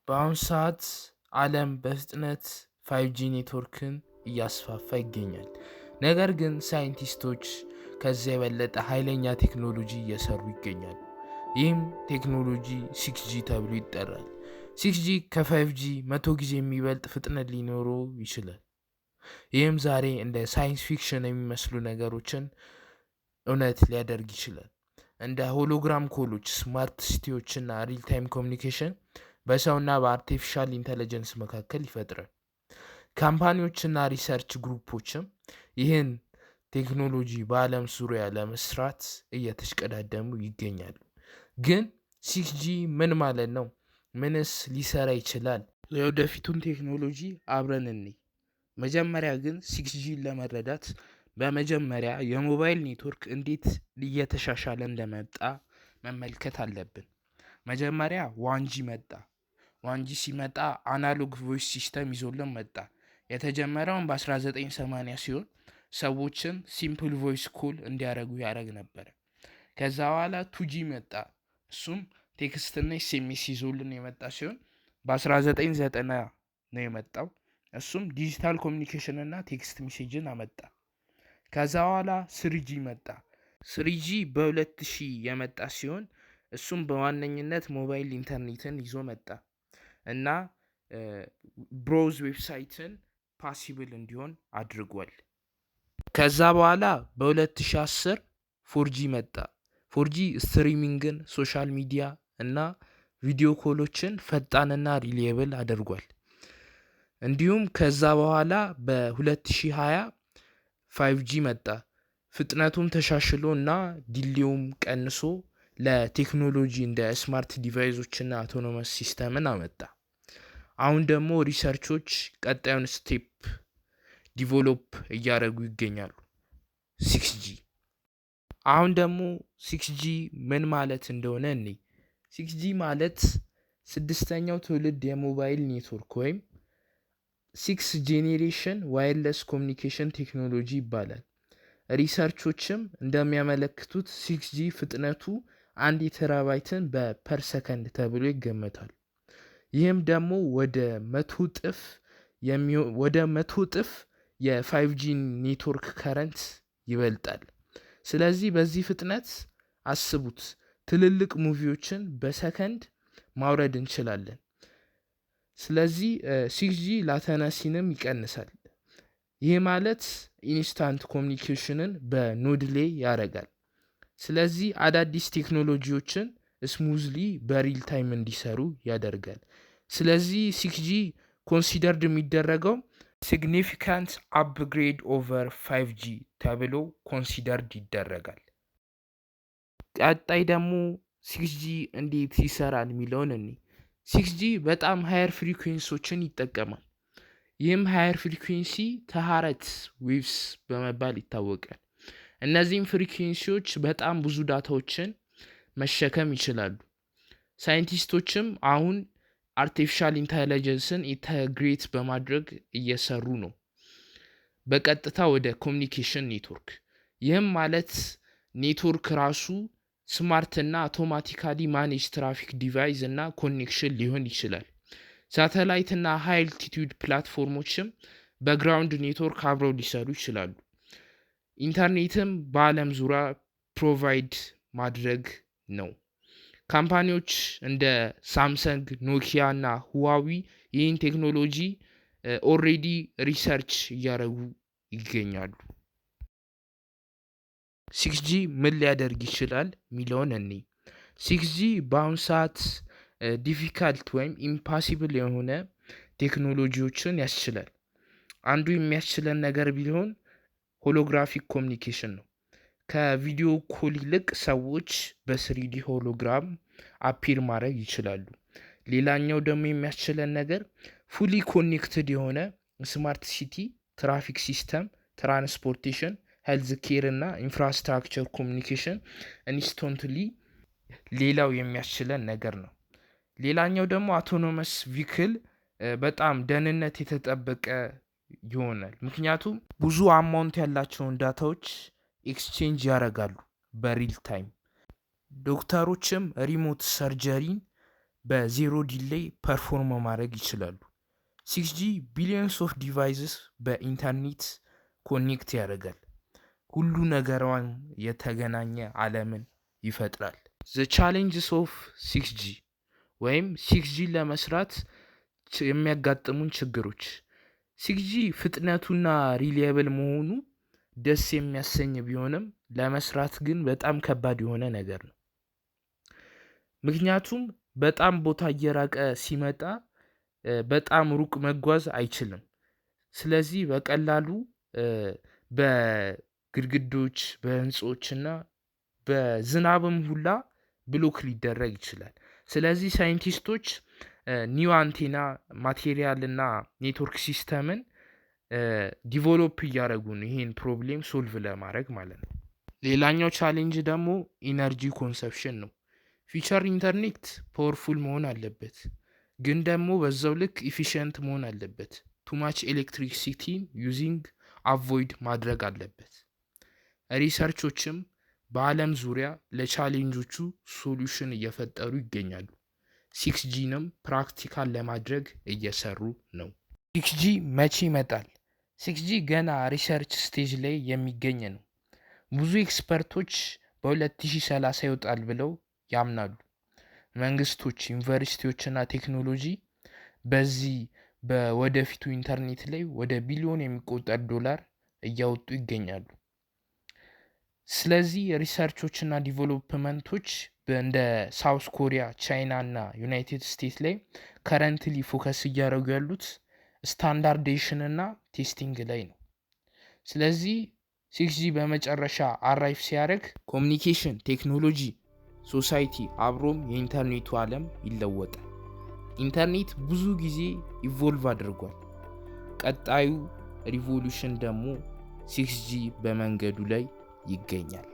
በአሁኑ ሰዓት ዓለም በፍጥነት 5G ኔትወርክን እያስፋፋ ይገኛል። ነገር ግን ሳይንቲስቶች ከዚያ የበለጠ ኃይለኛ ቴክኖሎጂ እየሰሩ ይገኛሉ። ይህም ቴክኖሎጂ 6G ተብሎ ይጠራል። 6G ከ5G 100 ጊዜ የሚበልጥ ፍጥነት ሊኖረው ይችላል። ይህም ዛሬ እንደ ሳይንስ ፊክሽን የሚመስሉ ነገሮችን እውነት ሊያደርግ ይችላል። እንደ ሆሎግራም ኮሎች፣ ስማርት ሲቲዎች እና ሪል ታይም ኮሚኒኬሽን በሰውና በአርቲፊሻል ኢንተለጀንስ መካከል ይፈጥራል። ካምፓኒዎችና ሪሰርች ግሩፖችም ይህን ቴክኖሎጂ በዓለም ዙሪያ ለመስራት እየተሽቀዳደሙ ይገኛሉ። ግን 6G ምን ማለት ነው? ምንስ ሊሰራ ይችላል? የወደፊቱን ቴክኖሎጂ አብረን እንይ። መጀመሪያ ግን 6Gን ለመረዳት በመጀመሪያ የሞባይል ኔትወርክ እንዴት እየተሻሻለ እንደመጣ መመልከት አለብን። መጀመሪያ 1G መጣ። 1G ሲመጣ አናሎግ ቮይስ ሲስተም ይዞልን መጣ። የተጀመረውን በ1980 ሲሆን ሰዎችን ሲምፕል ቮይስ ኮል እንዲያደርጉ ያደረግ ነበር። ከዛ በኋላ 2G መጣ። እሱም ቴክስትና ኤስኤምኤስ ይዞልን የመጣ ሲሆን በ1990 ነው የመጣው። እሱም ዲጂታል ኮሚኒኬሽን እና ቴክስት ሜሴጅን አመጣ። ከዛ በኋላ 3G መጣ። 3G በ2000 የመጣ ሲሆን እሱም በዋነኝነት ሞባይል ኢንተርኔትን ይዞ መጣ እና ብሮዝ ዌብሳይትን ፓሲብል እንዲሆን አድርጓል። ከዛ በኋላ በ2010 4G መጣ። 4G ስትሪሚንግን፣ ሶሻል ሚዲያ እና ቪዲዮ ኮሎችን ፈጣንና ሪሊየብል አድርጓል። እንዲሁም ከዛ በኋላ በ2020 5G መጣ። ፍጥነቱም ተሻሽሎ እና ዲሌውም ቀንሶ ለቴክኖሎጂ እንደ ስማርት ዲቫይሶችና አውቶኖመስ ሲስተምን አመጣ። አሁን ደግሞ ሪሰርቾች ቀጣዩን ስቴፕ ዲቨሎፕ እያደረጉ ይገኛሉ። 6G አሁን ደግሞ 6G ምን ማለት እንደሆነ እኔ 6G ማለት ስድስተኛው ትውልድ የሞባይል ኔትወርክ ወይም 6 ጄኔሬሽን ዋይርለስ ኮሚኒኬሽን ቴክኖሎጂ ይባላል። ሪሰርቾችም እንደሚያመለክቱት 6G ፍጥነቱ 1 ቴራባይትን በፐር ሰከንድ ተብሎ ይገመታል። ይህም ደግሞ ወደ 100 እጥፍ የ5G ኔትወርክ ከረንት ይበልጣል። ስለዚህ በዚህ ፍጥነት አስቡት፣ ትልልቅ ሙቪዎችን በሰከንድ ማውረድ እንችላለን። ስለዚህ 6G ላተነሲንም ይቀንሳል። ይህ ማለት ኢንስታንት ኮሚኒኬሽንን በኖድ ላይ ያደርጋል። ስለዚህ አዳዲስ ቴክኖሎጂዎችን ስሙዝሊ በሪል ታይም እንዲሰሩ ያደርጋል። ስለዚህ 6G ኮንሲደርድ የሚደረገው ሲግኒፊካንት አፕግሬድ ኦቨር 5G ተብሎ ኮንሲደርድ ይደረጋል። ቀጣይ ደግሞ 6G እንዴት ይሰራል የሚለውን እኔ 6G በጣም ሃየር ፍሪኩዌንሲዎችን ይጠቀማል። ይህም ሃየር ፍሪኩዌንሲ ተሃረት ዌቭስ በመባል ይታወቃል። እነዚህም ፍሪኩዌንሲዎች በጣም ብዙ ዳታዎችን መሸከም ይችላሉ። ሳይንቲስቶችም አሁን አርቲፊሻል ኢንተለጀንስን ኢንተግሬት በማድረግ እየሰሩ ነው በቀጥታ ወደ ኮሚኒኬሽን ኔትወርክ። ይህም ማለት ኔትወርክ ራሱ ስማርት እና አውቶማቲካሊ ማኔጅ ትራፊክ ዲቫይስ እና ኮኔክሽን ሊሆን ይችላል። ሳተላይት እና ሃይ አልቲቲዩድ ፕላትፎርሞችም በግራውንድ ኔትወርክ አብረው ሊሰሩ ይችላሉ። ኢንተርኔትም በዓለም ዙሪያ ፕሮቫይድ ማድረግ ነው። ካምፓኒዎች እንደ ሳምሰንግ፣ ኖኪያ እና ሁዋዊ ይህን ቴክኖሎጂ ኦልሬዲ ሪሰርች እያደረጉ ይገኛሉ። 6G ምን ሊያደርግ ይችላል የሚለውን እኔ 6G በአሁኑ ሰዓት ዲፊካልት ወይም ኢምፓሲብል የሆነ ቴክኖሎጂዎችን ያስችላል። አንዱ የሚያስችለን ነገር ቢሆን ሆሎግራፊክ ኮሚኒኬሽን ነው። ከቪዲዮ ኮል ይልቅ ሰዎች በ3D ሆሎግራም አፒር ማድረግ ይችላሉ። ሌላኛው ደግሞ የሚያስችለን ነገር ፉሊ ኮኔክትድ የሆነ ስማርት ሲቲ፣ ትራፊክ ሲስተም፣ ትራንስፖርቴሽን፣ ሄልዝ ኬር እና ኢንፍራስትራክቸር ኮሚኒኬሽን ኢንስታንትሊ ሌላው የሚያስችለን ነገር ነው። ሌላኛው ደግሞ አውቶኖመስ ቪክል በጣም ደህንነት የተጠበቀ ይሆናል። ምክንያቱም ብዙ አማውንት ያላቸውን ዳታዎች ኤክስቼንጅ ያደርጋሉ በሪል ታይም። ዶክተሮችም ሪሞት ሰርጀሪን በዜሮ ዲሌይ ፐርፎርም ማድረግ ይችላሉ። 6G ቢሊየንስ ኦፍ ዲቫይስስ በኢንተርኔት ኮኔክት ያደርጋል። ሁሉ ነገሯን የተገናኘ ዓለምን ይፈጥራል። ዘ ቻሌንጅስ ኦፍ 6G ወይም 6G ለመስራት የሚያጋጥሙን ችግሮች 6G ፍጥነቱና ሪሊየብል መሆኑ ደስ የሚያሰኝ ቢሆንም ለመስራት ግን በጣም ከባድ የሆነ ነገር ነው። ምክንያቱም በጣም ቦታ እየራቀ ሲመጣ በጣም ሩቅ መጓዝ አይችልም። ስለዚህ በቀላሉ በግድግዶች በህንጾችና በዝናብም ሁላ ብሎክ ሊደረግ ይችላል። ስለዚህ ሳይንቲስቶች ኒው አንቴና ማቴሪያል እና ኔትወርክ ሲስተምን ዲቨሎፕ እያደረጉ ነው ይሄን ፕሮብሌም ሶልቭ ለማድረግ ማለት ነው። ሌላኛው ቻሌንጅ ደግሞ ኢነርጂ ኮንሰፕሽን ነው። ፊቸር ኢንተርኔት ፓወርፉል መሆን አለበት፣ ግን ደግሞ በዛው ልክ ኢፊሽንት መሆን አለበት። ቱማች ኤሌክትሪሲቲ ዩዚንግ አቮይድ ማድረግ አለበት። ሪሰርቾችም በዓለም ዙሪያ ለቻሌንጆቹ ሶሉሽን እየፈጠሩ ይገኛሉ። 6Gንም ፕራክቲካል ለማድረግ እየሰሩ ነው። 6G መቼ ይመጣል? 6G ገና ሪሰርች ስቴጅ ላይ የሚገኝ ነው። ብዙ ኤክስፐርቶች በ2030 ይወጣል ብለው ያምናሉ። መንግስቶች፣ ዩኒቨርሲቲዎችና ቴክኖሎጂ በዚህ በወደፊቱ ኢንተርኔት ላይ ወደ ቢሊዮን የሚቆጠር ዶላር እያወጡ ይገኛሉ። ስለዚህ ሪሰርቾችና ዲቨሎፕመንቶች እንደ ሳውስ ኮሪያ፣ ቻይና እና ዩናይትድ ስቴትስ ላይ ከረንትሊ ፎከስ እያደረጉ ያሉት ስታንዳርዴሽን እና ቴስቲንግ ላይ ነው። ስለዚህ 6G በመጨረሻ አራይፍ ሲያደርግ ኮሚኒኬሽን፣ ቴክኖሎጂ፣ ሶሳይቲ አብሮም የኢንተርኔቱ ዓለም ይለወጣል። ኢንተርኔት ብዙ ጊዜ ኢቮልቭ አድርጓል። ቀጣዩ ሪቮሉሽን ደግሞ 6G በመንገዱ ላይ ይገኛል።